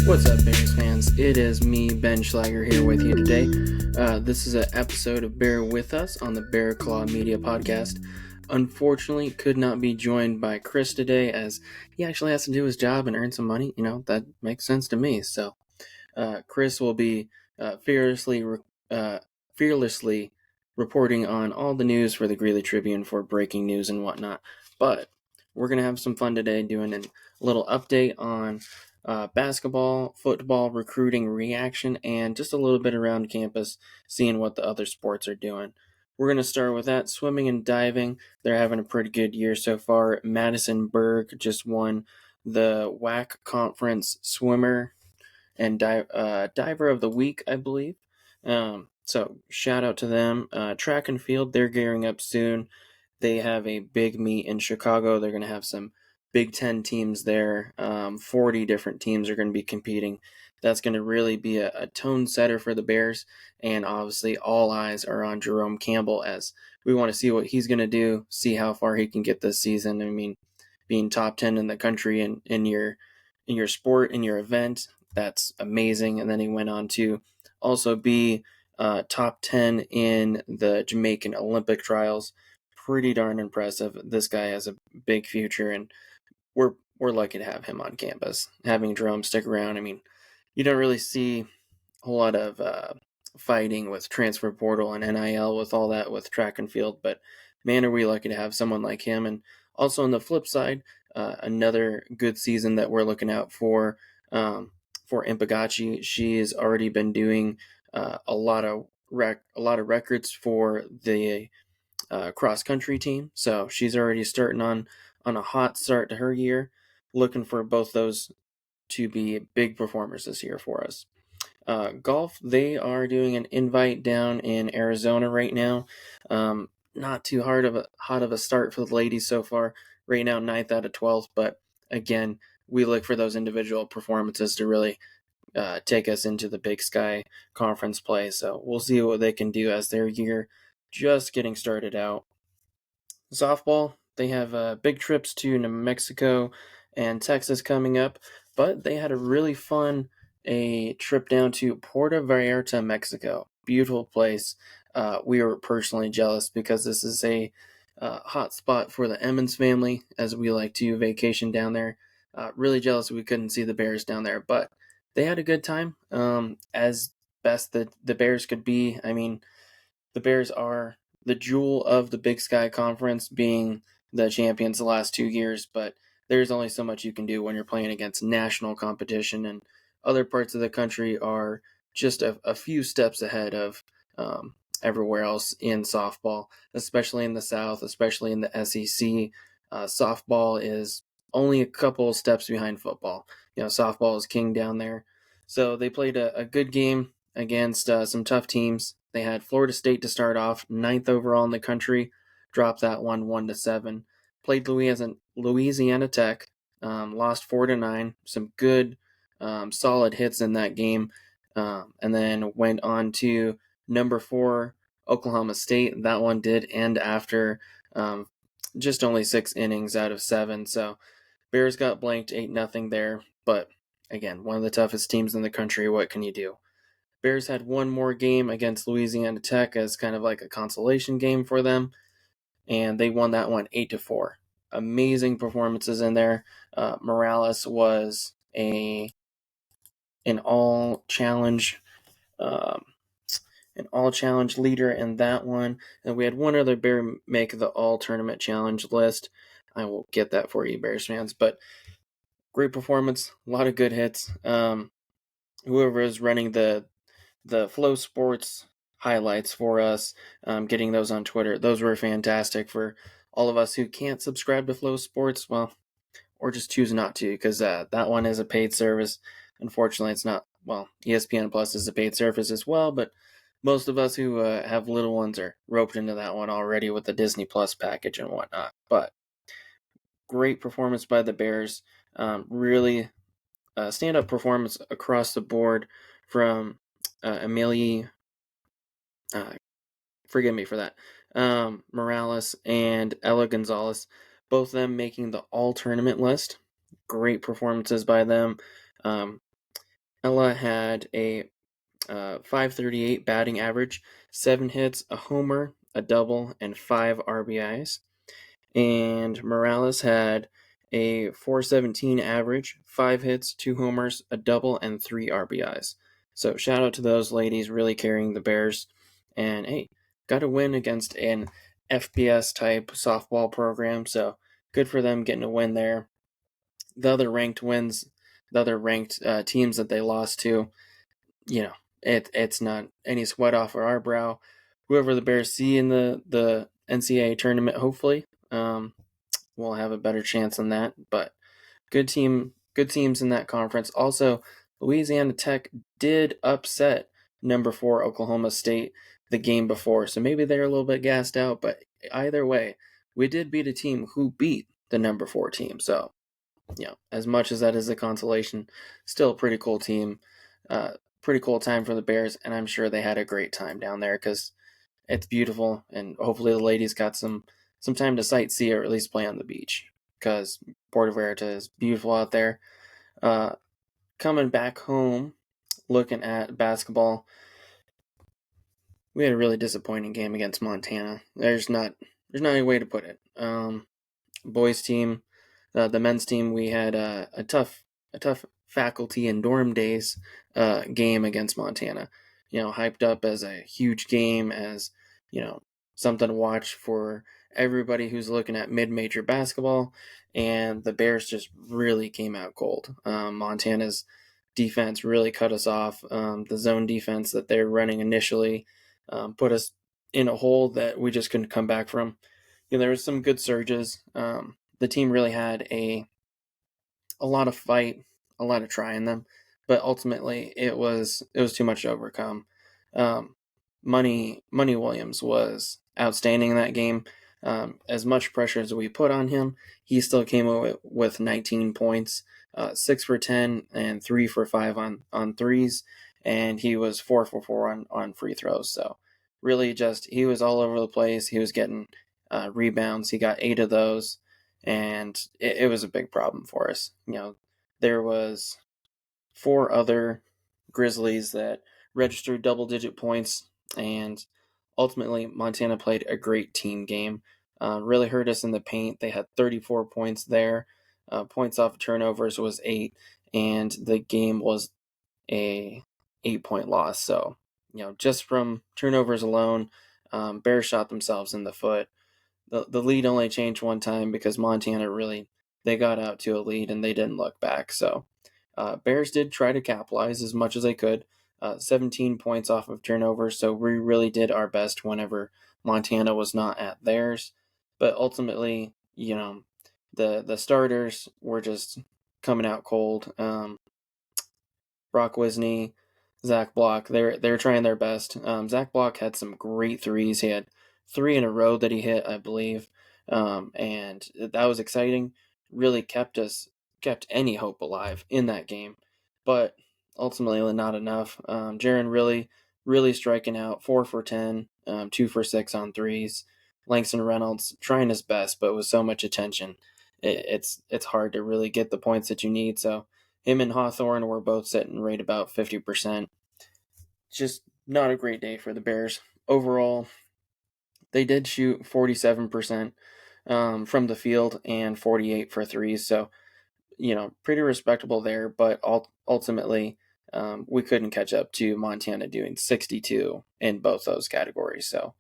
What's up, Bears fans? It is me, Ben Schleiger, here with you today. This is an episode of Bear With Us on the Bear Claw Media Podcast. Unfortunately, could not be joined by Chris today as he actually has to do his job and earn some money. That makes sense to me. So, Chris will be fearlessly reporting on all the news for the Greeley Tribune for breaking news and whatnot. But we're going to have some fun today doing a little update on basketball, football, recruiting, reaction, and just a little bit around campus, seeing what the other sports are doing. We're going to start with that. Swimming and diving, they're having a pretty good year so far. Madison Berg just won the WAC Conference Swimmer and Diver of the Week, I believe. So shout out to them. Track and field, they're gearing up soon. They have a big meet in Chicago. They're going to have some Big Ten teams there. 40 different teams are going to be competing. That's going to really be a tone setter for the Bears. And obviously, all eyes are on Jerome Campbell as we want to see what he's going to do, see how far he can get this season. I mean, being top 10 in the country in your sport, in your event, that's amazing. And then he went on to also be top 10 in the Jamaican Olympic trials. Pretty darn impressive. This guy has a big future, and we're lucky to have him on campus. Having Jerome stick around, I mean, you don't really see a whole lot of fighting with transfer portal and NIL with all that with track and field, but man, are we lucky to have someone like him. And also on the flip side, another good season that we're looking out for Impagachi. She's already been doing a lot of records for the cross country team, so she's already starting on a hot start to her year. Looking for both those to be big performers this year for us. Golf, they are doing an invite down in Arizona right now. Not too hot of a start for the ladies so far. Right now, 9th out of 12th, but again, we look for those individual performances to really take us into the Big Sky Conference play. So we'll see what they can do as their year just getting started out. Softball, they have big trips to New Mexico and Texas coming up, but they had a really fun a trip down to Puerto Vallarta, Mexico. Beautiful place. We were personally jealous because this is a hot spot for the Emmons family, as we like to vacation down there. Really jealous we couldn't see the Bears down there, but they had a good time, as best that the Bears could be. I mean, the Bears are the jewel of the Big Sky Conference, being the champions the last 2 years, but there's only so much you can do when you're playing against national competition, and other parts of the country are just a few steps ahead of everywhere else in softball, especially in the South, especially in the SEC. Softball is only a couple steps behind football. Softball is king down there. So they played a good game against some tough teams. They had Florida State to start off, 9th overall in the country, dropped that one 1-7. Played Louisiana Tech, lost 4-9. Some good, solid hits in that game, and then went on to number 4 Oklahoma State. That one did end after just only 6 innings out of 7. So Bears got blanked 8-0 there, but again, one of the toughest teams in the country. What can you do? Bears had one more game against Louisiana Tech as kind of like a consolation game for them, and they won that one 8-4. Amazing performances in there. Morales was an all challenge leader in that one, and we had one other Bear make the all tournament challenge list. I will get that for you, Bears fans, but great performance, a lot of good hits. Whoever is running the Flow Sports highlights for us, getting those on Twitter, those were fantastic for all of us who can't subscribe to Flow Sports, well, or just choose not to, because that one is a paid service. Unfortunately, it's not. Well, ESPN Plus is a paid service as well, but most of us who have little ones are roped into that one already with the Disney Plus package and whatnot. But great performance by the Bears. Really stand-up performance across the board from Amelie, forgive me for that, Morales and Ella Gonzalez, both of them making the all-tournament list. Great performances by them. Ella had a 538 batting average, 7 hits, a homer, a double, and 5 RBIs. And Morales had a 417 average, 5 hits, 2 homers, a double, and 3 RBIs. So shout out to those ladies really carrying the Bears. And hey, got a win against an FBS type softball program, so good for them getting a win there. The other ranked wins, the other ranked teams that they lost to, you know, it's not any sweat off of our brow. Whoever the Bears see in the NCAA tournament, hopefully, we'll have a better chance than that. But good teams in that conference. Also, Louisiana Tech did upset number 4 Oklahoma State the game before, so maybe they're a little bit gassed out. But either way, we did beat a team who beat the number 4 team. So as much as that is a consolation, still a pretty cool team. Pretty cool time for the Bears, and I'm sure they had a great time down there because it's beautiful, and hopefully the ladies got some time to sightsee or at least play on the beach because Puerto Vallarta is beautiful out there. Uh, Coming back home, looking at basketball, we had a really disappointing game against Montana. There's not any way to put it. Boys team, the men's team, we had a tough faculty and dorm days game against Montana. Hyped up as a huge game, as you know something to watch for everybody who's looking at mid-major basketball. And the Bears just really came out cold. Montana's defense really cut us off. The zone defense that they're running initially put us in a hole that we just couldn't come back from. There was some good surges. The team really had a lot of fight, a lot of try in them, but ultimately it was too much to overcome. Um, Money Williams was outstanding in that game. As much pressure as we put on him, he still came away with 19 points, 6 for 10 and 3 for 5 on threes, and he was 4 for 4 on free throws. So really, just he was all over the place. He was getting rebounds. He got 8 of those, and it was a big problem for us. There was 4 other Grizzlies that registered double-digit points, and ultimately Montana played a great team game. Really hurt us in the paint. They had 34 points there. Points off of turnovers was 8, and the game was a 8-point loss. So, just from turnovers alone, Bears shot themselves in the foot. The lead only changed one time because Montana really they got out to a lead and they didn't look back. So Bears did try to capitalize as much as they could. 17 points off of turnovers, so we really did our best whenever Montana was not at theirs. But ultimately, the starters were just coming out cold. Brock Wisney, Zach Block, they're trying their best. Zach Block had some great threes. He had 3 in a row that he hit, I believe, and that was exciting. Really kept any hope alive in that game, but ultimately not enough. Jaron really striking out, 4 for 10, 2 for 6 on threes. Langston Reynolds trying his best, but with so much attention, it's hard to really get the points that you need. So him and Hawthorne were both sitting right about 50%. Just not a great day for the Bears. Overall, they did shoot 47% from the field and 48 for threes. So, pretty respectable there. But ultimately, we couldn't catch up to Montana doing 62 in both those categories. So,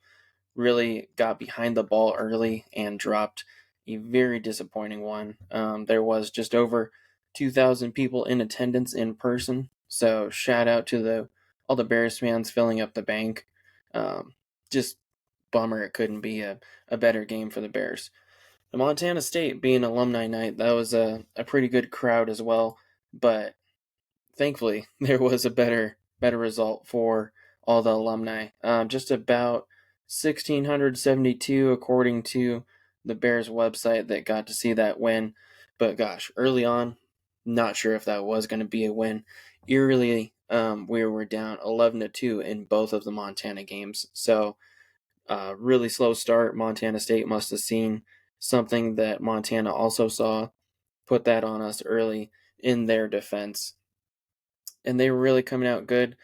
really got behind the ball early and dropped a very disappointing one. There was just over 2,000 people in attendance in person. So shout out to all the Bears fans filling up the bank. Just bummer it couldn't be a better game for the Bears. The Montana State being alumni night, that was a pretty good crowd as well. But thankfully, there was a better result for all the alumni. Just about 1,672 according to the Bears website that got to see that win. But gosh, early on, not sure if that was going to be a win. Eerily, we were down 11-2 in both of the Montana games. So really slow start. Montana State must have seen something that Montana also saw, put that on us early in their defense. and they were really coming out good.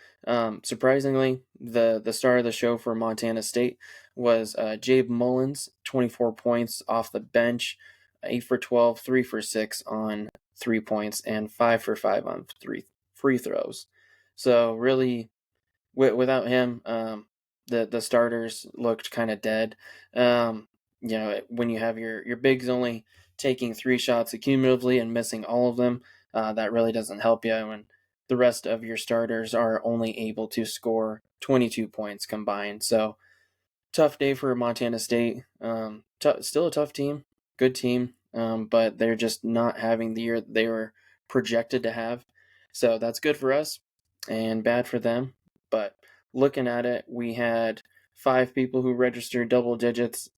Surprisingly, the star of the show for Montana State was Jabe Mullins, 24 points off the bench, 8 for 12, 3 for 6 on 3 points, and 5 for 5 on 3 free throws. So really, without him, the starters looked kind of dead. When you have your bigs only taking 3 shots cumulatively and missing all of them, that really doesn't help you when the rest of your starters are only able to score 22 points combined. So tough day for Montana State. Still a tough team, good team, but they're just not having the year they were projected to have. So that's good for us and bad for them. But looking at it, we had 5 people who registered double digits.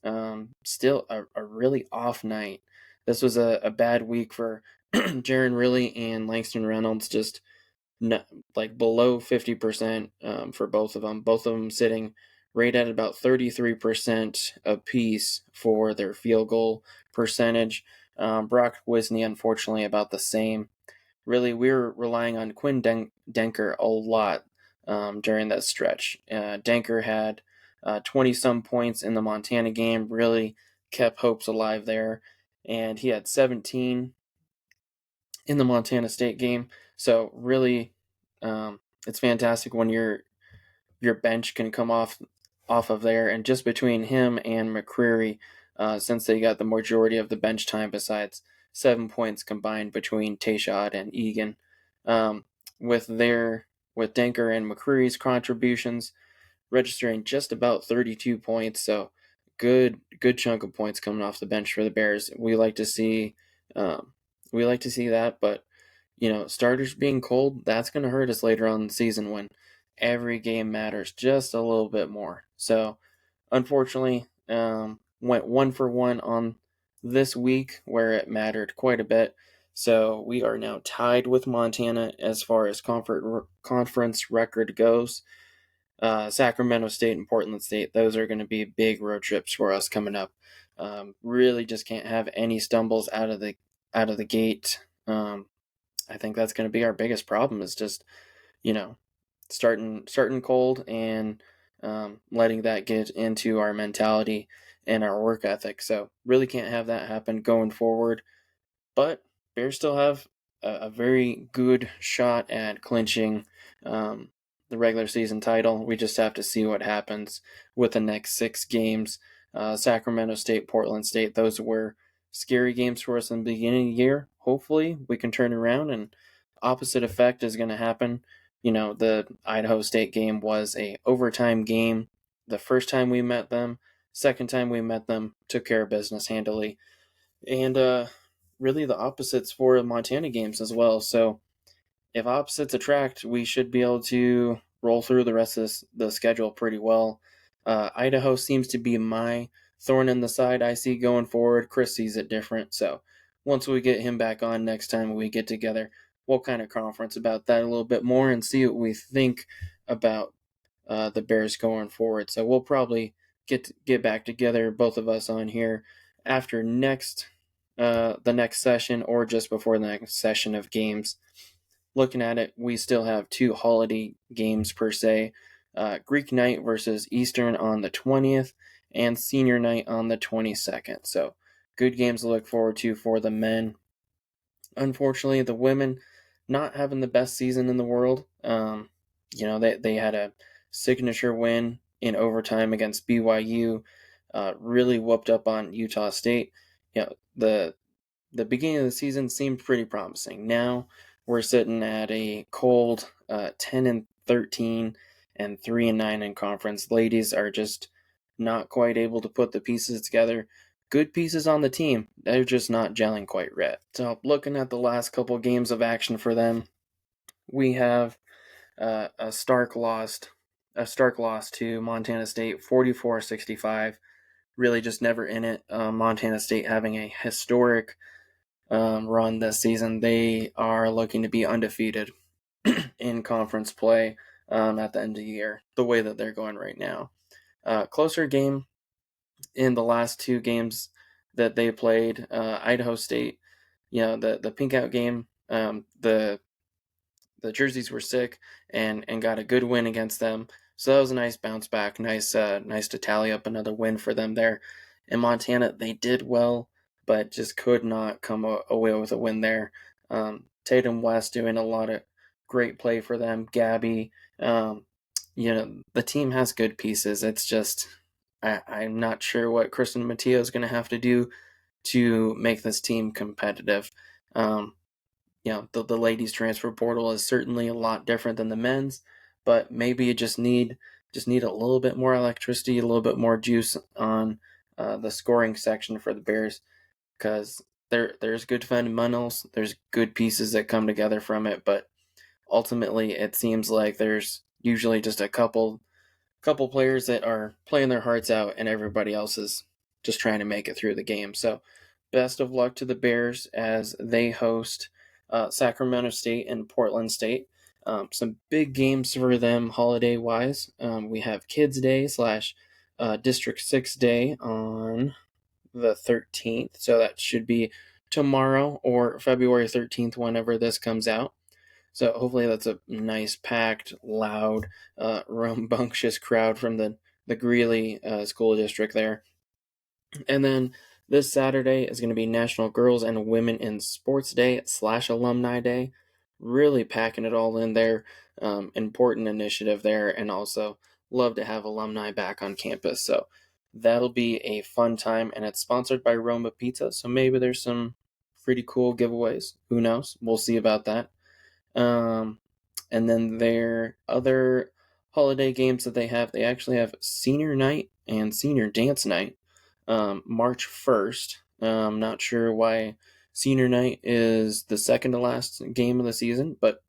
Still a really off night. This was a bad week for Jaron Riley and Langston Reynolds. Just like below 50% for both of them. Both of them sitting right at about 33% apiece for their field goal percentage. Brock Wisney, unfortunately, about the same. Really, we were relying on Quinn Denker a lot during that stretch. Denker had 20 some points in the Montana game, really kept hopes alive there. And he had 17 in the Montana State game. So really, it's fantastic when your bench can come off of there. And just between him and McCreary, since they got the majority of the bench time, besides 7 points combined between Tayshot and Egan, um, with Denker and McCreary's contributions, registering just about 32 points. So good chunk of points coming off the bench for the Bears. Um, we like to see that, but starters being cold, that's going to hurt us later on in the season when every game matters just a little bit more. So unfortunately, went 1 for 1 on this week where it mattered quite a bit. So we are now tied with Montana as far as conference record goes. Sacramento State and Portland State, those are going to be big road trips for us coming up. Really just can't have any stumbles out of the gate. I think that's going to be our biggest problem is just, starting cold and letting that get into our mentality and our work ethic. So really can't have that happen going forward. But Bears still have a very good shot at clinching the regular season title. We just have to see what happens with the next 6 games. Sacramento State, Portland State, those were scary games for us in the beginning of the year. Hopefully we can turn around and opposite effect is going to happen. The Idaho State game was a overtime game. The first time we met them, second time we met them, took care of business handily. And really the opposites for Montana games as well. So if opposites attract, we should be able to roll through the rest of the schedule pretty well. Idaho seems to be my thorn in the side I see going forward. Chris sees it different. So once we get him back on next time we get together, we'll kind of conference about that a little bit more and see what we think about the Bears going forward. So we'll probably get back together, both of us on here after the next session or just before the next session of games. Looking at it, we still have 2 holiday games per se. Greek night versus Eastern on the 20th and senior night on the 22nd. So good games to look forward to for the men. Unfortunately, the women not having the best season in the world. They had a signature win in overtime against BYU. Really whooped up on Utah State. The beginning of the season seemed pretty promising. Now we're sitting at a cold 10-13 and 3-9 in conference. Ladies are just not quite able to put the pieces together. Good pieces on the team, they're just not gelling quite right. So looking at the last couple games of action for them, we have a stark loss to Montana State, 44-65. Really just never in it. Montana State having a historic run this season. They are looking to be undefeated in conference play at the end of the year, the way that they're going right now. Closer game in the last 2 games that they played. Idaho State, the pink out game, the the jerseys were sick, and got a good win against them. So that was a nice bounce back. Nice to tally up another win for them there. In Montana, they did well, but just could not come away with a win there. Tatum West doing a lot of great play for them. Gabby, the team has good pieces. It's just I'm not sure what Kristen Mateo is going to have to do to make this team competitive. Um, the ladies transfer portal is certainly a lot different than the men's, but maybe you just need a little bit more electricity, a little bit more juice on the scoring section for the Bears, because there's good fundamentals, there's good pieces that come together from it, but ultimately it seems like there's usually just a couple players that are playing their hearts out, and everybody else is just trying to make it through the game. So, best of luck to the Bears as they host Sacramento State and Portland State. Some big games for them holiday wise. We have Kids Day slash District 6 Day on the 13th. So that should be tomorrow or February 13th, whenever this comes out. So hopefully that's a nice, packed, loud, rambunctious crowd from the Greeley school district there. And then this Saturday is going to be National Girls and Women in Sports Day slash Alumni Day. Really packing it all in there. Important initiative there, and also love to have alumni back on campus. So that'll be a fun time, and it's sponsored by Roma Pizza. So maybe there's some pretty cool giveaways. Who knows? We'll see about that. Um, and then their other holiday games that they actually have senior night and senior dance night, March 1st. Not sure why senior night is the second to last game of the season, but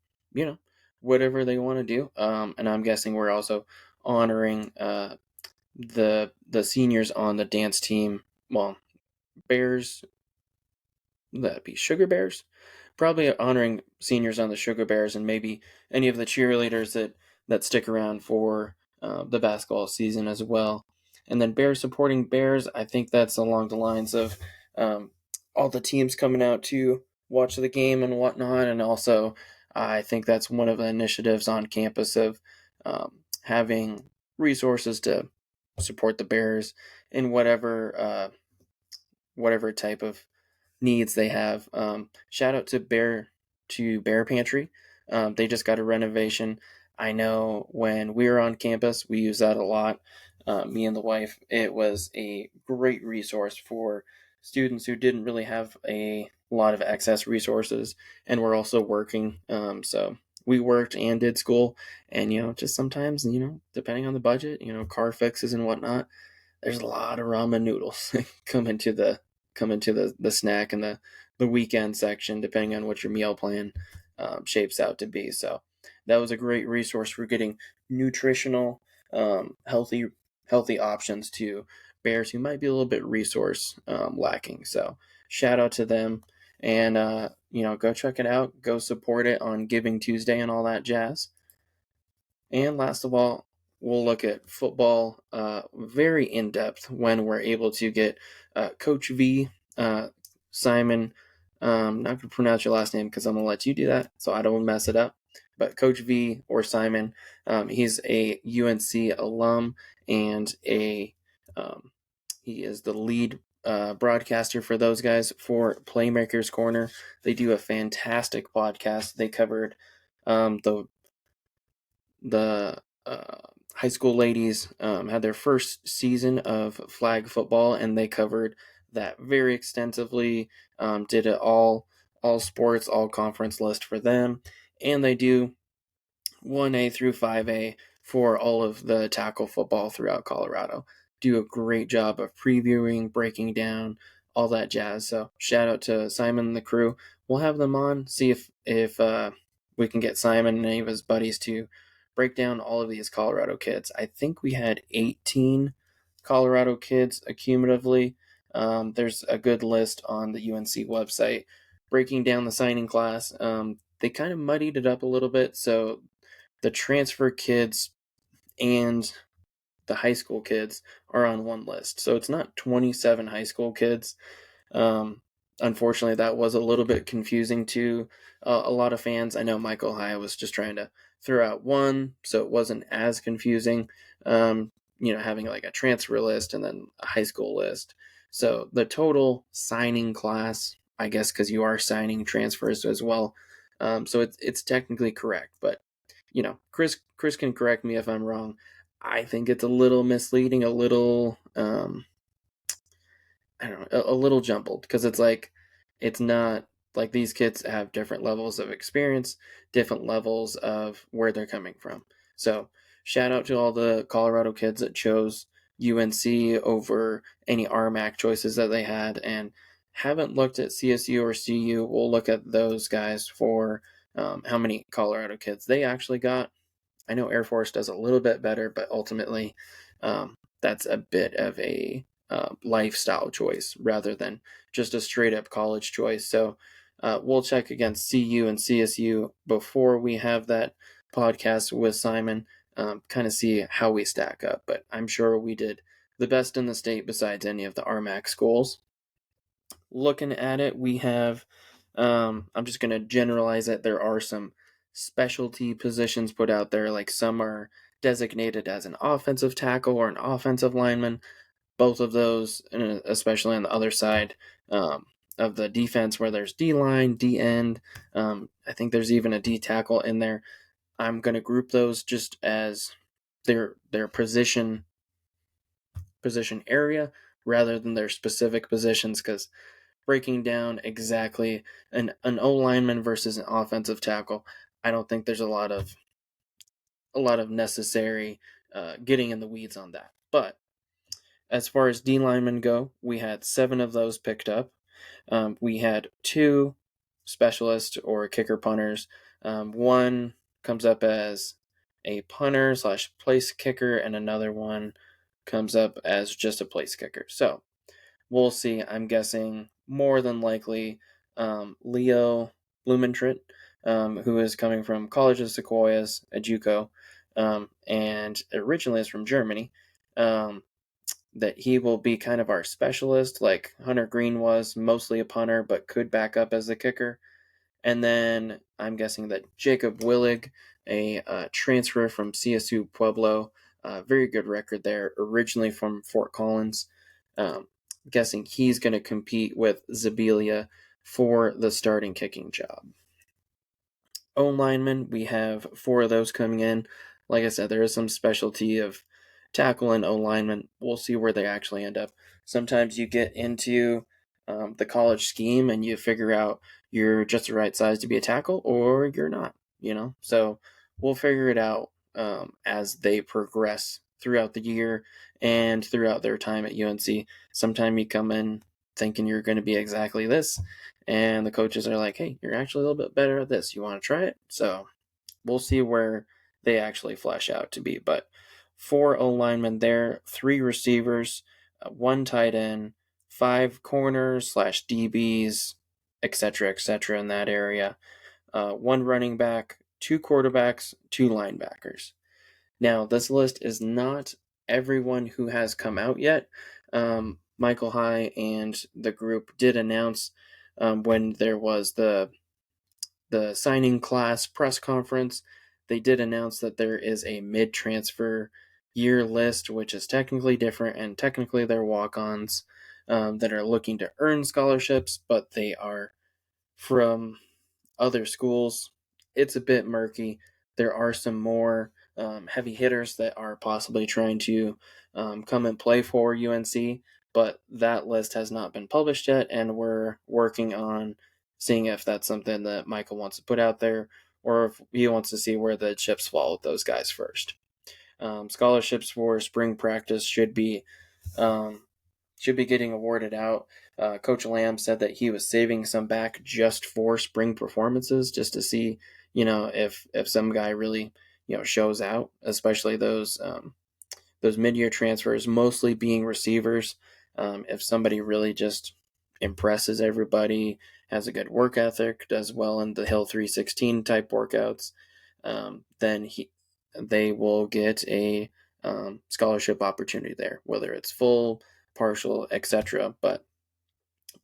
whatever they want to do. And I'm guessing we're also honoring the seniors on the dance team. Well, Bears, that'd be Sugar Bears, probably honoring seniors on the Sugar Bears, and maybe any of the cheerleaders that stick around for the basketball season as well. And then Bears supporting Bears, I think that's along the lines of all the teams coming out to watch the game and whatnot. And also, I think that's one of the initiatives on campus of having resources to support the Bears in whatever type of needs they have. Shout out to Bear Pantry. They just got a renovation. I know when we were on campus, we use that a lot. Me and the wife. It was a great resource for students who didn't really have a lot of access resources and were also working. So we worked and did school, and just sometimes, depending on the budget, car fixes and whatnot, there's a lot of ramen noodles come into the snack and the weekend section, depending on what your meal plan shapes out to be. So that was a great resource for getting nutritional, healthy options to bears who might be a little bit resource lacking. So shout out to them, and go check it out. Go support it on Giving Tuesday and all that jazz. And last of all, we'll look at football very in depth when we're able to get Coach V, Simon. Not going to pronounce your last name because I'm going to let you do that so I don't mess it up. But Coach V or Simon, he's a UNC alum, and he is the lead broadcaster for those guys for Playmakers Corner. They do a fantastic podcast. They covered the high school ladies had their first season of flag football, and they covered that very extensively. Did it all sports, all conference list for them, and they do 1A through 5A for all of the tackle football throughout Colorado. Do a great job of previewing, breaking down, all that jazz. So shout out to Simon and the crew. We'll have them on, see if we can get Simon and any of his buddies to break down all of these Colorado kids. I think we had 18 Colorado kids accumulatively. There's a good list on the UNC website breaking down the signing class. They kind of muddied it up a little bit, so the transfer kids and the high school kids are on one list. So it's not 27 high school kids. unfortunately, that was a little bit confusing to a lot of fans. I know Michael High was just trying to throw out one, so it wasn't as confusing. Having like a transfer list and then a high school list. So the total signing class, I guess, because you are signing transfers as well. So it's technically correct, but Chris can correct me if I'm wrong. I think it's a little misleading, a little I don't know, a little jumbled because it's not like these kids have different levels of experience, different levels of where they're coming from. So, shout out to all the Colorado kids that chose UNC over any RMAC choices that they had and haven't looked at CSU or CU. We'll look at those guys for how many Colorado kids they actually got. I know Air Force does a little bit better, but ultimately, that's a bit of a lifestyle choice rather than just a straight up college choice. So we'll check against CU and CSU before we have that podcast with Simon, kind of see how we stack up. But I'm sure we did the best in the state besides any of the RMAC schools. Looking at it, we have, I'm just going to generalize it. There are some specialty positions put out there, like some are designated as an offensive tackle or an offensive lineman. Both of those, especially on the other side of the defense, where there's D line, D end. I think there's even a D tackle in there. I'm going to group those just as their position area rather than their specific positions, because breaking down exactly an O lineman versus an offensive tackle, I don't think there's a lot of necessary getting in the weeds on that. But as far as D linemen go, we had 7 of those picked up. We had 2 specialists or kicker punters. One comes up as a punter slash place kicker, and another one comes up as just a place kicker. So we'll see. I'm guessing more than likely Leo Blumentritt, who is coming from College of Sequoias, a JUCO, and originally is from Germany. That he will be kind of our specialist, like Hunter Green was, mostly a punter, but could back up as the kicker. And then I'm guessing that Jacob Willig, a transfer from CSU Pueblo, very good record there, originally from Fort Collins. Um, Guessing he's going to compete with Zabilia for the starting kicking job. O linemen, we have 4 of those coming in. Like I said, there is some specialty of tackle and O lineman. We'll see where they actually end up. Sometimes you get into the college scheme and you figure out you're just the right size to be a tackle or you're not. So we'll figure it out as they progress throughout the year and throughout their time at UNC. Sometimes you come in thinking you're going to be exactly this, and the coaches are like, hey, you're actually a little bit better at this. You want to try it? So we'll see where they actually flesh out to be. But 4 O linemen there, 3 receivers, 1 tight end, 5 corners slash DBs, etc., in that area, 1 running back, 2 quarterbacks, 2 linebackers. Now, this list is not everyone who has come out yet. Michael High and the group did announce when there was the signing class press conference, they did announce that there is a mid-transfer year list, which is technically different, and technically they're walk-ons that are looking to earn scholarships, but they are from other schools. It's a bit murky. There are some more heavy hitters that are possibly trying to come and play for UNC, but that list has not been published yet, and we're working on seeing if that's something that Michael wants to put out there or if he wants to see where the chips fall with those guys first. Scholarships for spring practice um, should be getting awarded out. Coach Lamb said that he was saving some back just for spring performances, just to see, if some guy really, shows out, especially those mid-year transfers, mostly being receivers. If somebody really just impresses everybody, has a good work ethic, does well in the Hill 316 type workouts, then they will get a scholarship opportunity there, whether it's full, partial, etc. But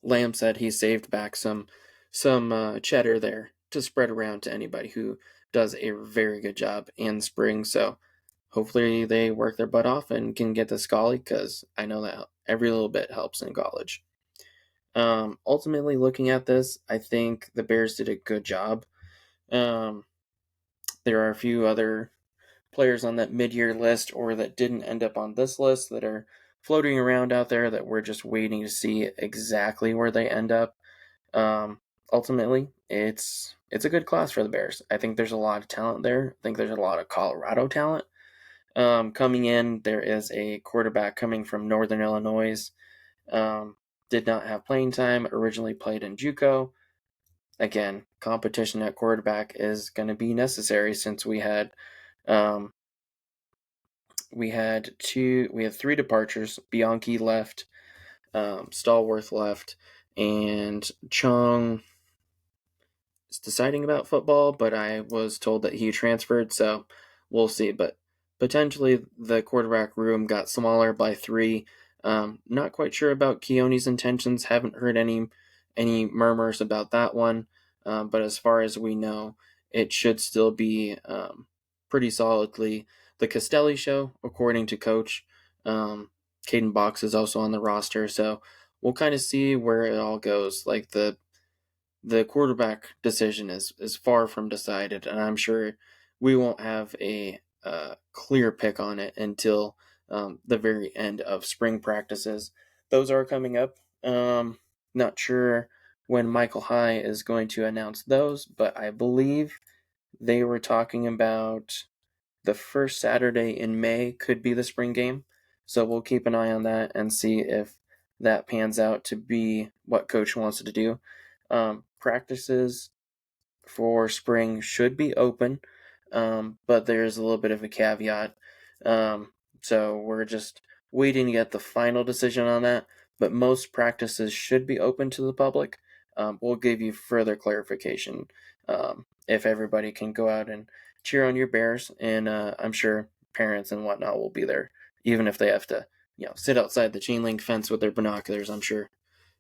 Lamb said he saved back some cheddar there to spread around to anybody who does a very good job in spring. So hopefully they work their butt off and can get the Scully, because I know that every little bit helps in college. Ultimately, looking at this, I think the Bears did a good job. There are a few other players on that mid-year list or that didn't end up on this list that are floating around out there that we're just waiting to see exactly where they end up. Ultimately, it's a good class for the Bears. I think there's a lot of talent there. I think there's a lot of Colorado talent. Coming in, there is a quarterback coming from Northern Illinois. Did not have playing time, originally played in JUCO. Again, competition at quarterback is going to be necessary since we had three departures. Bianchi left, Stallworth left, and Chung is deciding about football, but I was told that he transferred, so we'll see. But potentially the quarterback room got smaller by three. Not quite sure about Keone's intentions. Haven't heard any murmurs about that one. But as far as we know, it should still be pretty solidly the Castelli show, according to Coach. Caden Box is also on the roster, so we'll kind of see where it all goes. Like the quarterback decision is far from decided, and I'm sure we won't have a clear pick on it until the very end of spring practices. Those are coming up. Not sure when Michael High is going to announce those, but I believe they were talking about the first Saturday in May could be the spring game. So we'll keep an eye on that and see if that pans out to be what Coach wants to do. Practices for spring should be open, but there's a little bit of a caveat. So we're just waiting to get the final decision on that. But most practices should be open to the public. We'll give you further clarification if everybody can go out and cheer on your Bears, and I'm sure parents and whatnot will be there, even if they have to, sit outside the chain link fence with their binoculars. I'm sure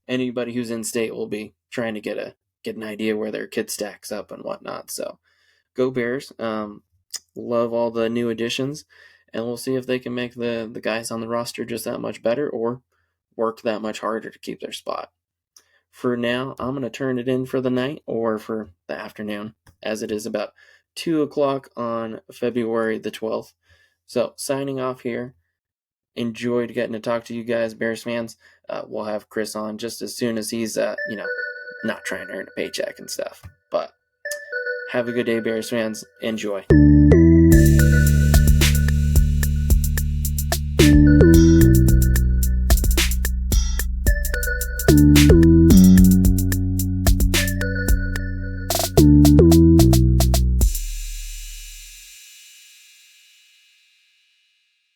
anybody who's in state will be trying to get an idea where their kid stacks up and whatnot. So go Bears. Love all the new additions, and we'll see if they can make the guys on the roster just that much better or work that much harder to keep their spot. For now, I'm going to turn it in for the night or for the afternoon, as it is about 2 o'clock on February the 12th. So signing off here. Enjoyed getting to talk to you guys, Bears fans. We'll have Chris on just as soon as he's, not trying to earn a paycheck and stuff. But have a good day, Bears fans. Enjoy.